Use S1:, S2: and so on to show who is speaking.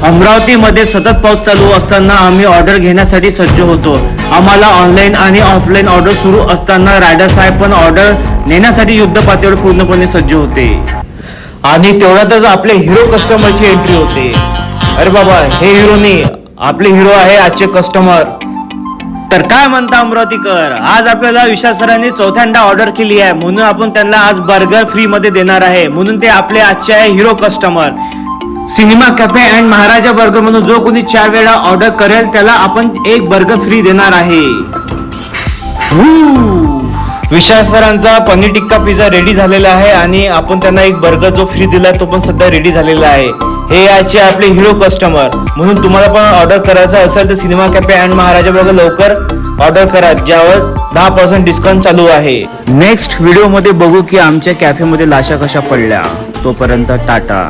S1: अमरावतीमध्ये सतत पाऊस चालू असताना आम्ही ऑर्डर घेण्यासाठी सज्ज होतो. आम्हाला ऑनलाईन आणि ऑफलाईन ऑर्डर सुरू असताना रायडर साहेब पण ऑर्डर नेण्यासाठी युद्ध पातळीवर पूर्णपणे सज्ज होते. आणि तेवढ्यातच आपले हिरो कस्टमरची एंट्री होते. अरे बाबा, हे हिरो नाही, आपले हिरो आहे आजचे कस्टमर. तर काय म्हणता अमरावतीकर, आज आपल्याला विशाल सरांनी चौथ्यांदा ऑर्डर केली आहे, म्हणून आपण त्यांना आज बर्गर फ्री मध्ये देणार आहे. म्हणून ते आपले आजचे आहे hero customer. Cinema cafe and Maharaja burger म्हणून जो कोणी 4 वेळा ऑर्डर करेल त्याला आपण एक बर्गर फ्री देणार आहे. विशाल सरांचा पनीर टिक्का पिझ्झा रेडी झालेला आहे आणि आपण त्यांना एक बर्गर जो फ्री दिला तो पण सध्या रेडी झालेला आहे. हे याचे आपले हिरो कस्टमर. म्हणून तुम्हाला पण ऑर्डर करायचा असेल तर cinema cafe and Maharaja burger लवकर ऑर्डर करा, ज्यावर 10% डिस्काउंट चालू आहे. नेक्स्ट व्हिडिओ मध्ये बघू की आमच्या कॅफे मध्ये लाशा कशा पडल्या. तोपर्यंत टाटा.